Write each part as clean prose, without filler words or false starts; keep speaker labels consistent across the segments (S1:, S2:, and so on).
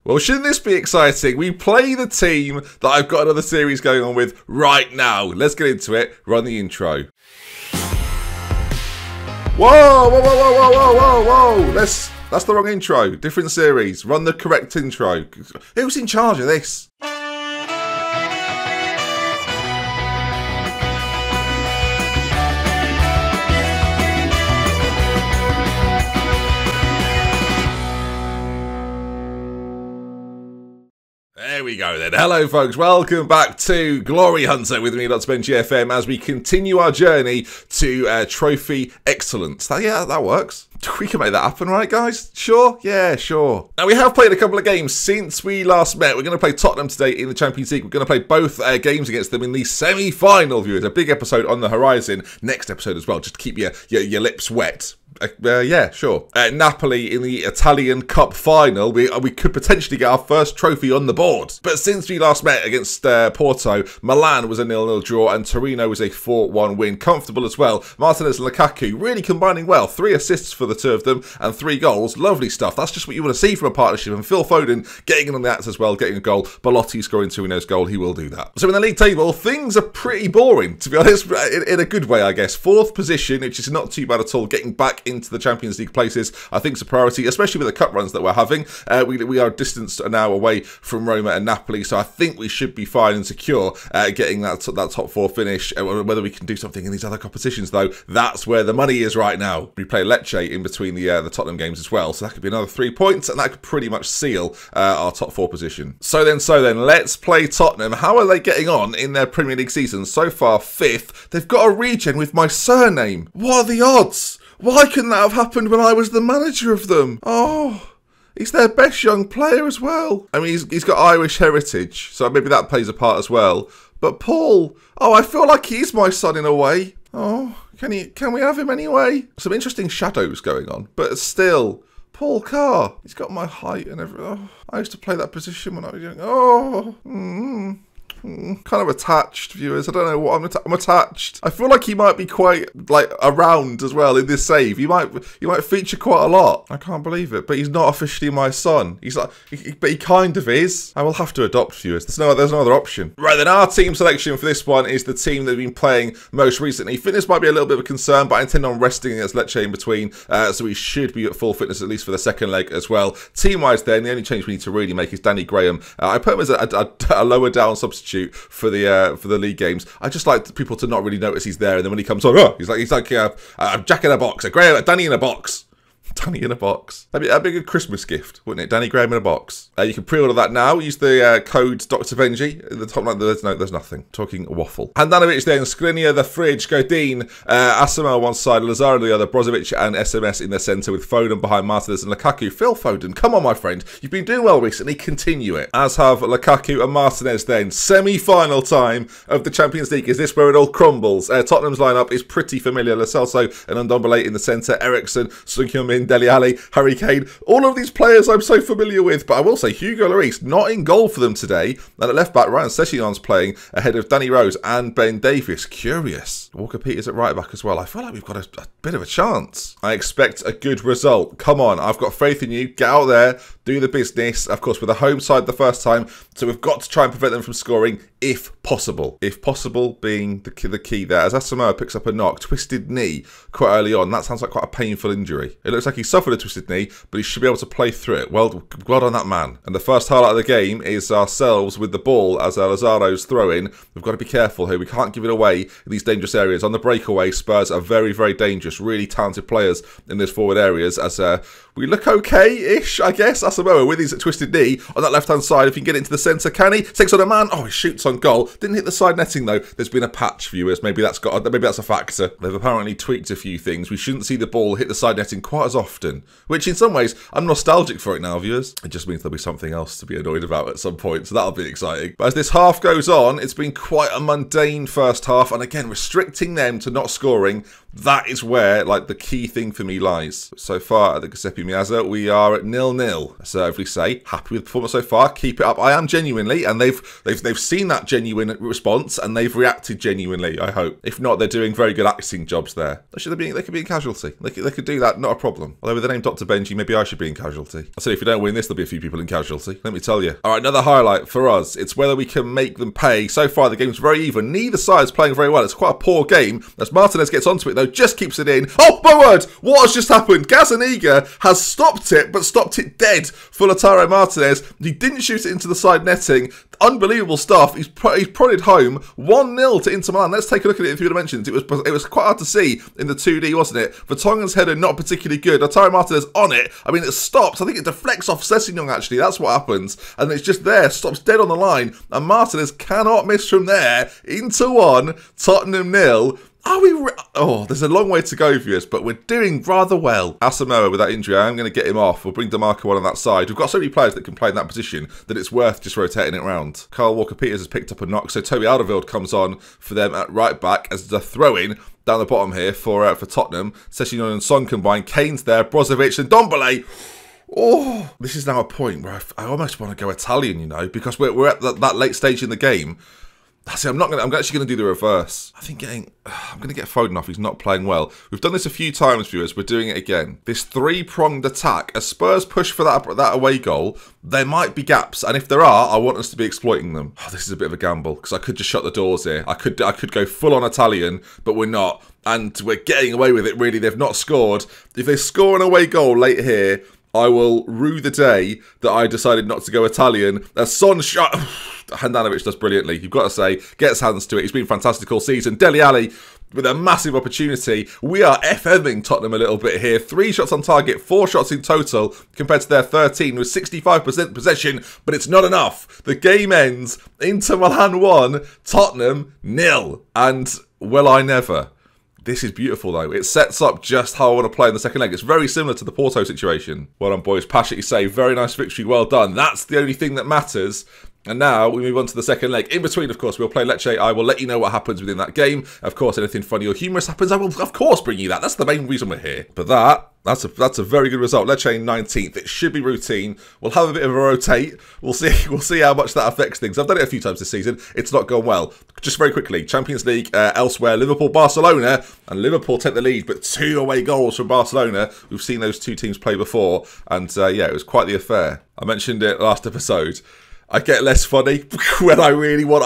S1: Well, shouldn't this be exciting? We play the team that I've got another series going on with right now. Let's get into it. Run the intro. Whoa, whoa, whoa, whoa, whoa, whoa, whoa. That's the wrong intro. Different series. Run the correct intro. Who's in charge of this? There we go then. Hello folks, welcome back to Glory Hunter with me, DoctorBenjyFM, as we continue our journey to trophy excellence. Yeah, that works. We can make that happen, right guys? Sure? Yeah, sure. Now we have played a couple of games since we last met. We're going to play Tottenham today in the Champions League. We're going to play both games against them in the semi-final, viewers. A big episode on the horizon. Next episode as well, just to keep your lips wet. Yeah, sure. Napoli in the Italian Cup final. We could potentially get our first trophy on the board. But since we last met against Porto, Milan was a 0-0 draw and Torino was a 4-1 win. Comfortable as well. Martinez and Lukaku really combining well. 3 assists for the two of them and 3 goals. Lovely stuff. That's just what you want to see from a partnership. And Phil Foden getting in on the acts as well, getting a goal. Belotti scoring Torino's goal. He will do that. So in the league table, things are pretty boring, to be honest, in a good way, I guess. 4th position, which is not too bad at all. Getting back into the Champions League places, I think, is a priority, especially with the cup runs that we're having. We are distanced now away from Roma and Napoli, so I think we should be fine and secure getting that top 4 finish. Whether we can do something in these other competitions, though, that's where the money is right now. We play Lecce in between the Tottenham games as well, so that could be another 3 points, and that could pretty much seal our top 4 position. So then, let's play Tottenham. How are they getting on in their Premier League season? So far, 5th. They've got a regen with my surname. What are the odds? Why couldn't that have happened when I was the manager of them? Oh, he's their best young player as well. I mean, he's got Irish heritage, so maybe that plays a part as well. But Paul, I feel like he's my son in a way. Oh, can we have him anyway? Some interesting shadows going on, but still, Paul Carr, he's got my height and everything. Oh, I used to play that position when I was young. Oh, kind of attached, viewers. I don't know what I'm attached. I feel like he might be quite around as well in this save. He might feature quite a lot. I can't believe it, but he's not officially my son. He's like, but he kind of is. I will have to adopt, viewers. There's no other option. Right then, our team selection for this one is the team that we've been playing most recently. Fitness might be a little bit of a concern, but I intend on resting against Lecce in between, so we should be at full fitness at least for the second leg as well. Team-wise, then the only change we need to really make is Danny Graham. I put him as a lower down substitute for the league games. I just like people to not really notice he's there, and then when he comes on, he's like a Jack in a box, Danny in a box. Danny in a box. That'd be a good Christmas gift, wouldn't it? Danny Graham in a box. You can pre-order that now. Use the code DoctorBenjy. At the top line, there's nothing. Talking waffle. Handanovic then, Skriniar, the fridge, Godin, Asamoah on one side, Lazaro on the other, Brozovic and SMS in the centre with Foden behind Martinez and Lukaku. Phil Foden, come on my friend. You've been doing well recently. Continue it. As have Lukaku and Martinez then. Semi-final time of the Champions League. Is this where it all crumbles? Tottenham's lineup is pretty familiar. Lo Celso and Ndombele in the centre. Ericsson, Son Heung-min, Dele Alli, Harry Kane, all of these players I'm so familiar with, but I will say Hugo Lloris not in goal for them today, and at left back Ryan Sessegnon's playing ahead of Danny Rose and Ben Davies. Curious. Walker Peters at right back as well. I feel like we've got a bit of a chance. I expect a good result. Come on, I've got faith in you. Get out there, do the business. Of course, with the home side the first time, so we've got to try and prevent them from scoring if possible. If possible being the key there. As Asamoah picks up a knock, twisted knee quite early on. That sounds like quite a painful injury. It looks like he suffered a twisted knee, but he should be able to play through it. Well done that man. And the first highlight of the game is ourselves with the ball as Lazaro's throw-in. We've got to be careful here. We can't give it away in these dangerous areas. On the breakaway, Spurs are very, very dangerous. Really talented players in those forward areas as we look okay-ish, I guess. Asamoah with his twisted knee on that left-hand side. If he can get into the centre, can he? Takes on a man. Oh, he shoots on goal. Didn't hit the side netting, though. There's been a patch, viewers. Maybe that's a factor. They've apparently tweaked a few things. We shouldn't see the ball hit the side netting quite as often, which in some ways, I'm nostalgic for it now, viewers. It just means there'll be something else to be annoyed about at some point, so that'll be exciting. But as this half goes on, it's been quite a mundane first half, and again, restricting them to not scoring, that is where, the key thing for me lies. So far, the Giuseppe Felipe Miazza. We are at 0-0. So hopefully say, happy with the performance so far. Keep it up. I am genuinely, and they've seen that genuine response, and they've reacted genuinely, I hope. If not, they're doing very good acting jobs there. They could be in casualty. They could do that, not a problem. Although with the name Dr. Benji, maybe I should be in casualty. I say if you don't win this, there'll be a few people in casualty. Let me tell you. All right, another highlight for us. It's whether we can make them pay. So far, the game's very even. Neither side's playing very well. It's quite a poor game. As Martinez gets onto it, though, just keeps it in. Oh, my word! What has just happened? Gazaniga has stopped it, but stopped it dead for Lautaro Martinez. He didn't shoot it into the side netting. Unbelievable stuff. He's prodded home 1-0 to Inter Milan. Let's take a look at it in 3 dimensions. It was quite hard to see in the 2D, wasn't it? Vertonghen's header not particularly good. Lautaro Martinez on it. I mean, it stops. I think it deflects off Sessegnon, actually. That's what happens. And it's just there. Stops dead on the line. And Martinez cannot miss from there. Inter 1, Tottenham 0. Are we... Oh, there's a long way to go, viewers, but we're doing rather well. Asamoah with that injury, I am going to get him off. We'll bring DeMarco on that side. We've got so many players that can play in that position that it's worth just rotating it around. Kyle Walker-Peters has picked up a knock, so Toby Alderweireld comes on for them at right back as the throw-in down the bottom here for Tottenham. Sessegnon and Son combined. Kane's there, Brozovic and Ndombele. Oh, this is now a point where I almost want to go Italian, you know, because we're at that late stage in the game. See, I'm actually going to do the reverse. I think I'm going to get Foden off. He's not playing well. We've done this a few times, viewers. We're doing it again. This 3-pronged attack. As Spurs push for that away goal, there might be gaps. And if there are, I want us to be exploiting them. Oh, this is a bit of a gamble because I could just shut the doors here. I could go full on Italian, but we're not. And we're getting away with it, really. They've not scored. If they score an away goal late here, I will rue the day that I decided not to go Italian. As Son shot... Handanovic does brilliantly, you've got to say. Gets hands to it. He's been fantastic all season. Dele Alli with a massive opportunity. We are FMing Tottenham a little bit here. 3 shots on target, 4 shots in total, compared to their 13 with 65% possession, but it's not enough. The game ends. Inter Milan 1, Tottenham 0. And will I never. This is beautiful, though. It sets up just how I want to play in the second leg. It's very similar to the Porto situation. Well done, boys. Pasha, you say, very nice victory. Well done. That's the only thing that matters. And now we move on to the second leg. In between, of course, we'll play Lecce. I will let you know what happens within that game. Of course, anything funny or humorous happens, I will, of course, bring you that. That's the main reason we're here. But that's a very good result. Lecce 19th. It should be routine. We'll have a bit of a rotate. We'll see how much that affects things. I've done it a few times this season. It's not gone well. Just very quickly, Champions League elsewhere. Liverpool, Barcelona, and Liverpool take the lead, but 2 away goals from Barcelona. We've seen those 2 teams play before, and yeah, it was quite the affair. I mentioned it last episode. I get less funny when I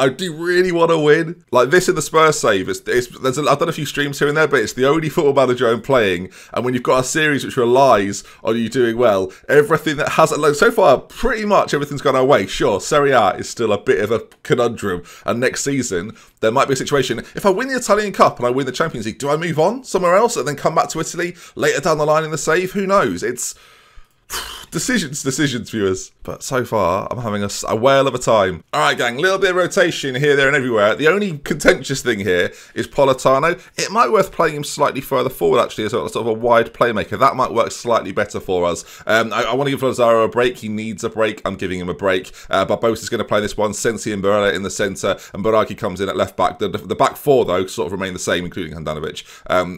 S1: do really want to win. Like this in the Spurs save, I've done a few streams here and there, but it's the only football manager I'm playing. And when you've got a series which relies on you doing well, everything that hasn't, like, so far, pretty much everything's gone our way. Sure, Serie A is still a bit of a conundrum. And next season, there might be a situation, if I win the Italian Cup and I win the Champions League, do I move on somewhere else and then come back to Italy later down the line in the save? Who knows? It's... Decisions, viewers. But so far, I'm having a whale of a time. All right, gang, little bit of rotation here, there, and everywhere. The only contentious thing here is Politano. It might be worth playing him slightly further forward, actually, as sort of a wide playmaker. That might work slightly better for us. I want to give Lazaro a break. He needs a break. I'm giving him a break. Barbosa's going to play this one. Sensi and Barella in the centre, and Baragi comes in at left back. The back 4, though, sort of remain the same, including Handanovic.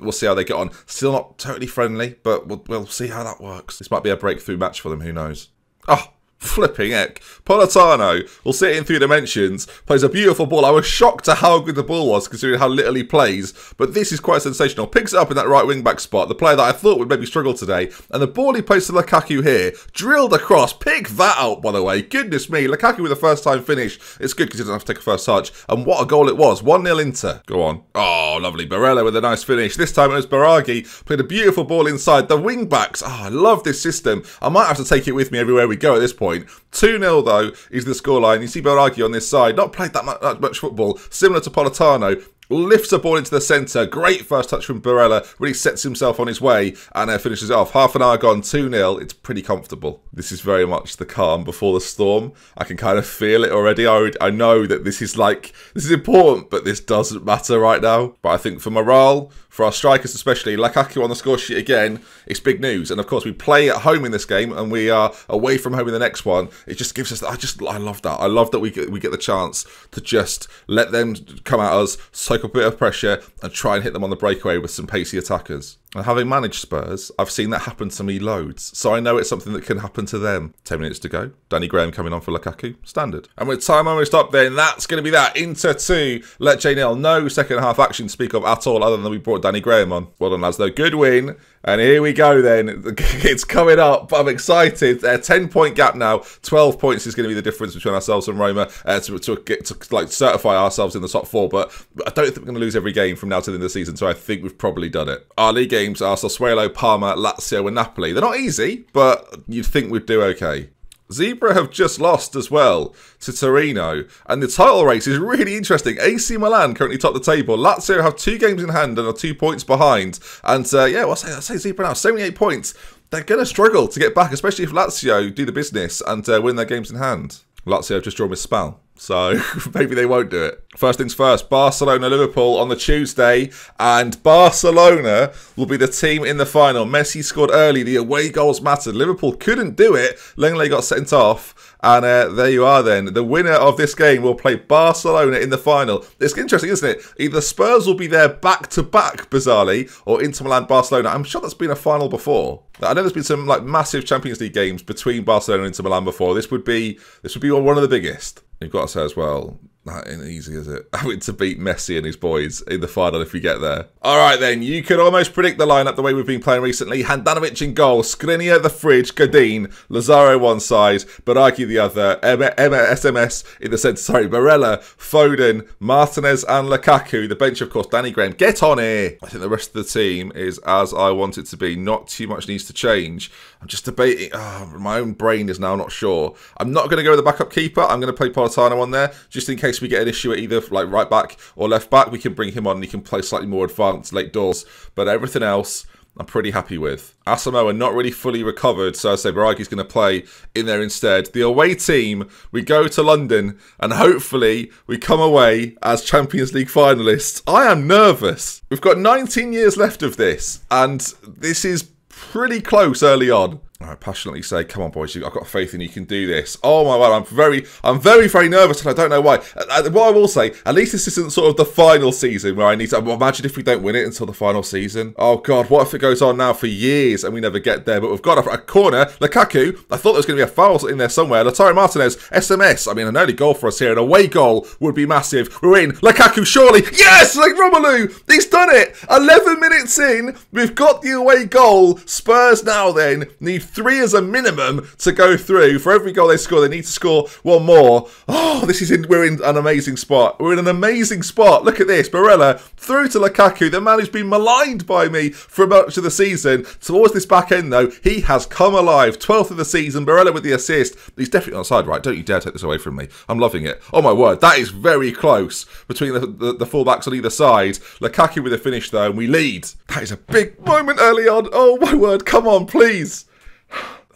S1: We'll see how they get on. Still not totally friendly, but we'll see how that works. This might be a breakthrough match for them, who knows? Oh, flipping heck. Politano will sit in 3 dimensions, plays a beautiful ball. I was shocked at how good the ball was, considering how little he plays, but this is quite sensational. Picks it up in that right wing-back spot, the player that I thought would maybe struggle today, and the ball he plays to Lukaku here, drilled across. Pick that out, by the way. Goodness me, Lukaku with a first-time finish. It's good because he doesn't have to take a first touch, and what a goal it was. 1-0 Inter. Go on. Oh, lovely. Barella with a nice finish. This time it was Baragi. Played a beautiful ball inside. The wing-backs. Oh, I love this system. I might have to take it with me everywhere we go at this point. 2-0 though is the scoreline. You see Baragi on this side, not played that much football, similar to Politano. Lifts a ball into the centre. Great first touch from Barella. Really sets himself on his way and finishes it off. Half an hour gone, 2-0. It's pretty comfortable. This is very much the calm before the storm. I can kind of feel it already. I know that this is important, but this doesn't matter right now. But I think for morale, for our strikers especially, Lukaku on the score sheet again, it's big news. And of course, we play at home in this game and we are away from home in the next one. It just gives us, I love that. I love that we get the chance to just let them come at us, soak a bit of pressure and try and hit them on the breakaway with some pacey attackers. And having managed Spurs, I've seen that happen to me loads. So I know it's something that can happen to them. 10 minutes to go. Danny Graham coming on for Lukaku. Standard. And with time almost up then, that's going to be that. Inter 2, Lecce 0. No second half action to speak of at all, other than we brought Danny Graham on. Well done, lads, though. Good win. And here we go then. It's coming up. I'm excited. 10-point gap now. 12 points is going to be the difference between ourselves and Roma to like certify ourselves in the top 4. But I don't think we're going to lose every game from now to the end of the season. So I think we've probably done it. Our league games are Sassuolo, Parma, Lazio and Napoli. They're not easy, but you'd think we'd do okay. Zebra have just lost as well to Torino, and the title race is really interesting. AC Milan currently top the table. Lazio have 2 games in hand and are 2 points behind. And yeah, well, I'll say Zebra now, 78 points. They're going to struggle to get back, especially if Lazio do the business and win their games in hand. Lazio have just drawn with Spal, so maybe they won't do it. First things first, Barcelona-Liverpool on the Tuesday, and Barcelona will be the team in the final. Messi scored early, the away goals mattered. Liverpool couldn't do it, Lenglet got sent off, and there you are then. The winner of this game will play Barcelona in the final. It's interesting, isn't it? Either Spurs will be there back-to-back, bizarrely, or Inter Milan-Barcelona. I'm sure that's been a final before. I know there's been some like massive Champions League games between Barcelona and Inter Milan before. This would be one of the biggest. You've got to say as well, that ain't easy, is it? Having to beat Messi and his boys in the final if we get there. All right, then. You can almost predict the lineup the way we've been playing recently. Handanovic in goal. Skriniar, the fridge. Godin. Lazaro one side. Baraki the other. SMS in the centre. Sorry, Barella, Foden, Martinez and Lukaku. The bench, of course, Danny Graham. Get on here. I think the rest of the team is as I want it to be. Not too much needs to change. I'm just debating. Oh, my own brain is now not sure. I'm not going to go with the backup keeper. I'm going to play Politano on there, just in case we get an issue at either like right back or left back. We can bring him on and he can play slightly more advanced late doors. But everything else, I'm pretty happy with. Asamoah not really fully recovered, so I say Baragi's going to play in there instead. The away team, we go to London, and hopefully we come away as Champions League finalists. I am nervous. We've got 19 years left of this, and this is pretty close early on. I passionately say, come on, boys, I've got faith in you can do this. Oh my word, I'm very nervous, and I don't know why. What I will say, at least this isn't sort of the final season where I need to, imagine if we don't win it until the final season. Oh God, what if it goes on now for years and we never get there? But we've got a corner, Lukaku, I thought there was going to be a foul in there somewhere. Lautaro Martinez, SMS, I mean, an early goal for us here, an away goal would be massive. We're in, Lukaku, surely, yes, like Romelu, he's done it. 11 minutes in, we've got the away goal. Spurs now then need 3 as a minimum to go through. For every goal they score, they need to score 1 more. Oh, we're in an amazing spot. We're in an amazing spot. Look at this. Barella through to Lukaku, the man who's been maligned by me for much of the season. Towards this back end, though, he has come alive. 12th of the season. Barella with the assist. He's definitely onside, right? Don't you dare take this away from me. I'm loving it. Oh, my word. That is very close between the fullbacks on either side. Lukaku with a finish, though, and we lead. That is a big moment early on. Oh, my word. Come on, please.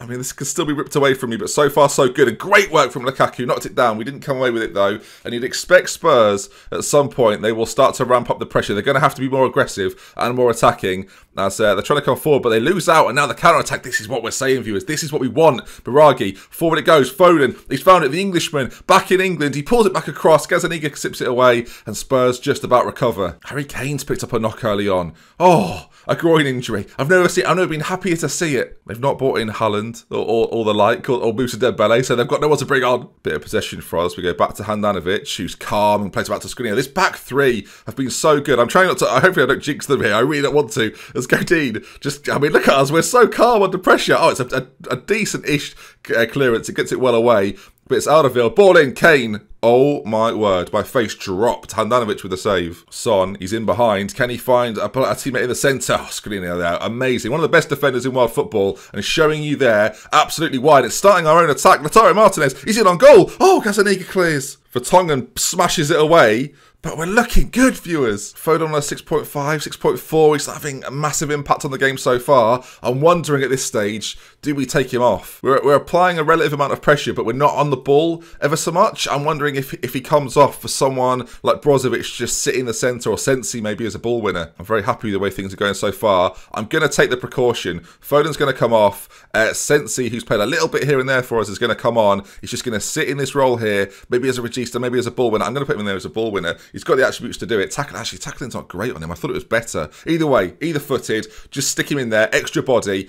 S1: I mean, this could still be ripped away from me, but so far so good. And great work from Lukaku. Knocked it down. We didn't come away with it, though. And you'd expect Spurs, at some point, they will start to ramp up the pressure. They're going to have to be more aggressive and more attacking as they're trying to come forward, but they lose out. And now the counter-attack, this is what we're saying, viewers. This is what we want. Baragi, forward it goes. Foden, he's found it. The Englishman, back in England. He pulls it back across. Gazaniga sips it away. And Spurs just about recover. Harry Kane's picked up a knock early on. Oh, a groin injury. I've never been happier to see it. They've not brought in Haaland or the like, or Moussa Dembele, so they've got no one to bring on. Bit of possession for us. We go back to Handanovic, who's calm and plays back to Skriniar. This back 3 have been so good. I'm trying not to, hopefully I don't jinx them here. I really don't want to. As Godin, I mean, look at us. We're so calm under pressure. Oh, it's a decent-ish clearance. It gets it well away. But it's Alderweireld. Ball in, Kane. Oh my word, my face dropped. Handanovic with a save. Son, he's in behind. Can he find a teammate in the centre? Oh, Skriniar there. Amazing. One of the best defenders in world football and showing you there absolutely wide. It's starting our own attack. Lautaro Martinez, he's in on goal. Oh, Gazaniga clears. Vertonghen smashes it away. But we're looking good, viewers. Foden on a 6.5, 6.4. He's having a massive impact on the game so far. I'm wondering at this stage, do we take him off? We're applying a relative amount of pressure, but we're not on the ball ever so much. I'm wondering if he comes off for someone like Brozovic just sit in the centre, or Sensi maybe as a ball winner. I'm very happy with the way things are going so far. I'm going to take the precaution. Foden's going to come off. Sensi, who's played a little bit here and there for us, is going to come on. He's just going to sit in this role here, maybe as a regista, maybe as a ball winner. I'm going to put him in there as a ball winner. He's got the attributes to do it. Actually, tackling's not great on him. I thought it was better. Either way, either footed, just stick him in there, extra body.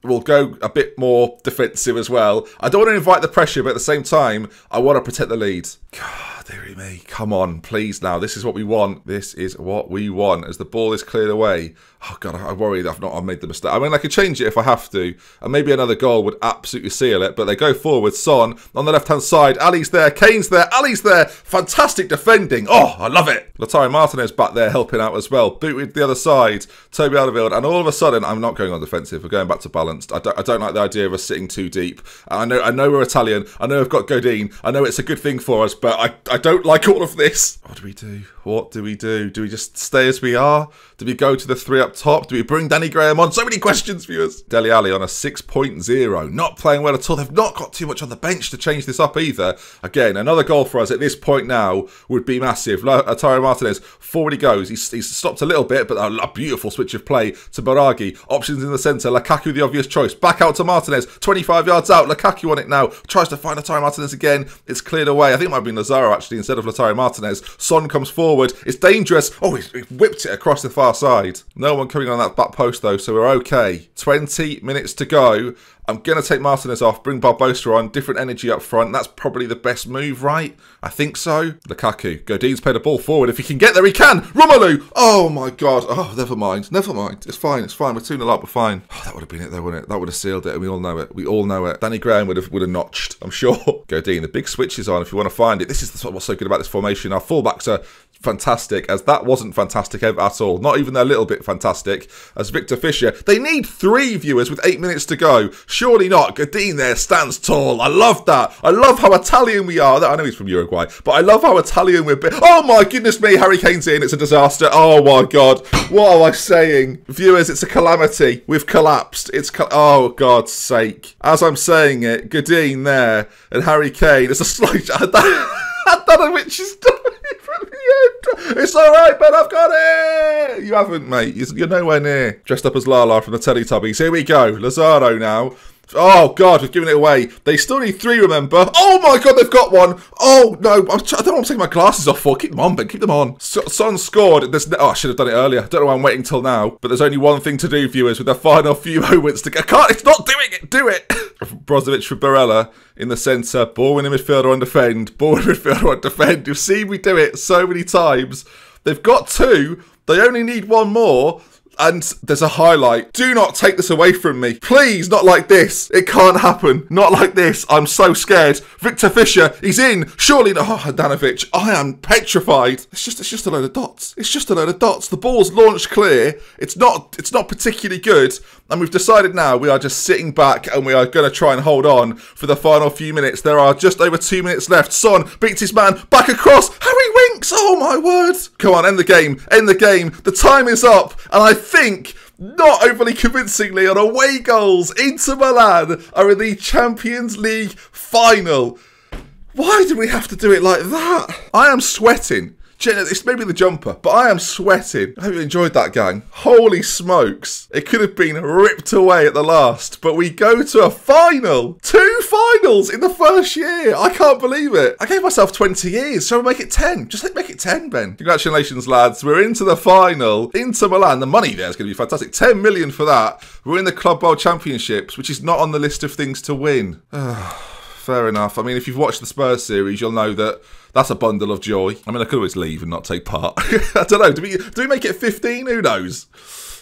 S1: We'll go a bit more defensive as well. I don't want to invite the pressure, but at the same time, I want to protect the lead. God, dearie me. Come on, please now. This is what we want. This is what we want. As the ball is cleared away. Oh, God, I worry that I've made the mistake. I mean, I could change it if I have to. And maybe another goal would absolutely seal it. But they go forward. Son on the left-hand side. Ali's there. Kane's there. Ali's there. Fantastic defending. Oh, I love it. Lautaro Martinez back there helping out as well. Booted the other side. Toby Alderweireld. And all of a sudden, I'm not going on defensive. We're going back to balanced. I don't like the idea of us sitting too deep. I know we're Italian. I know we've got Godin. I know it's a good thing for us. But I don't like all of this. What do we do? What do we do? Do we just stay as we are? Do we go to the 3 up top? Do we bring Danny Graham on? So many questions, viewers. Dele Alli on a 6.0. Not playing well at all. They've not got too much on the bench to change this up either. Again, another goal for us at this point now would be massive. Lautaro Martinez, forward he goes. He's stopped a little bit, but a beautiful switch of play to Baraghi. Options in the centre. Lukaku, the obvious choice. Back out to Martinez. 25 yards out. Lukaku on it now. Tries to find Lautaro Martinez again. It's cleared away. I think it might have been Lazaro, actually, instead of Lautaro Martinez. Son comes forward. It's dangerous. Oh, he whipped it across the far side. No one coming on that back post, though, so we're okay. 20 minutes to go. I'm going to take Martinez off, bring Barbosa on, different energy up front. That's probably the best move, right? I think so. Lukaku. Godin's played the ball forward. If he can get there, he can. Romelu. Oh, my God. Oh, never mind. Never mind. It's fine. It's fine. We're 2-0 up. We're fine. Oh, that would have been it, though, wouldn't it? That would have sealed it, and we all know it. We all know it. Danny Graham would have notched, I'm sure. Godin. The big switch is on if you want to find it. This is what's so good about this formation. Our fullbacks are fantastic, as that wasn't fantastic at all. Not even a little bit fantastic. As Victor Fisher. They need 3 viewers with 8 minutes to go. Surely not. Godin there stands tall. I love that. I love how Italian we are. I know he's from Uruguay, but I love how Italian we're. Oh my goodness me, Harry Kane's in. It's a disaster. Oh my God. What am I saying? Viewers, it's a calamity. We've collapsed. Oh God's sake. As I'm saying it, Godin there and Harry Kane. It's a slight. I don't know which is done. It's alright, Ben, I've got it! You haven't, mate. You're nowhere near. Dressed up as Lala from the Teletubbies. Here we go. Lazaro now. Oh, God, we've given it away. They still need 3, remember? Oh, my God, they've got one. Oh, no. I don't know what I'm taking my glasses off for. Keep them on, Ben. Keep them on. Son scored. I should have done it earlier. I don't know why I'm waiting till now. But there's only one thing to do, viewers, with the final few moments to go. It's not doing it. Do it. Brozovic for Barella in the centre. Ball in the midfielder on defend. Ball in the midfielder on defend. You've seen me do it so many times. They've got 2. They only need 1 more. And there's a highlight. Do not take this away from me. Please, not like this. It can't happen. Not like this. I'm so scared. Victor Fisher, he's in. Surely not. Oh, Handanovic, I am petrified. It's just a load of dots. It's just a load of dots. The ball's launched clear. It's not particularly good. And we've decided now we are just sitting back and we are going to try and hold on for the final few minutes. There are just over 2 minutes left. Son beats his man. Back across. Harry Winks. Oh, my word. Come on, end the game. End the game. The time is up. And I think, not overly convincingly, on away goals, Inter Milan are in the Champions League final. Why do we have to do it like that? I am sweating. It's maybe the jumper, but I am sweating. I hope you enjoyed that, gang. Holy smokes. It could have been ripped away at the last, but we go to a final. 2 finals in the first year. I can't believe it. I gave myself 20 years, so we'll make it 10. Just make it 10, Ben. Congratulations, lads. We're into the final. Inter Milan. The money there is going to be fantastic. 10 million for that. We're in the Club World Championships, which is not on the list of things to win. Fair enough. I mean, if you've watched the Spurs series, you'll know that that's a bundle of joy. I mean, I could always leave and not take part. I don't know. Do we make it 15? Who knows?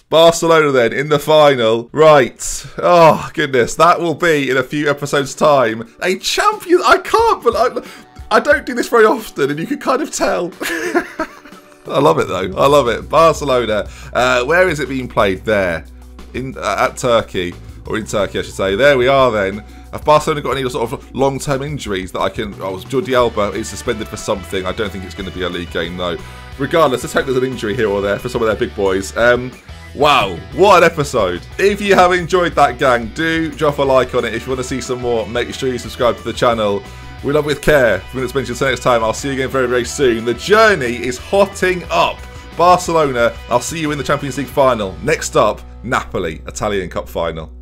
S1: Barcelona then in the final. Right. Oh, goodness. That will be in a few episodes' time. A champion. I can't believe. I don't do this very often, and you can kind of tell. I love it, though. I love it. Barcelona. Where is it being played? There. At Turkey. Or in Turkey, I should say. There we are then. Have Barcelona got any sort of long-term injuries that I can... Oh, Jordi Alba is suspended for something. I don't think it's going to be a league game, though. Regardless, let's hope there's an injury here or there for some of their big boys. Wow, what an episode. If you have enjoyed that, gang, do drop a like on it. If you want to see some more, make sure you subscribe to the channel. We love with care. For minutes mentioned, until next time, I'll see you again very, very soon. The journey is hotting up. Barcelona, I'll see you in the Champions League final. Next up, Napoli, Italian Cup final.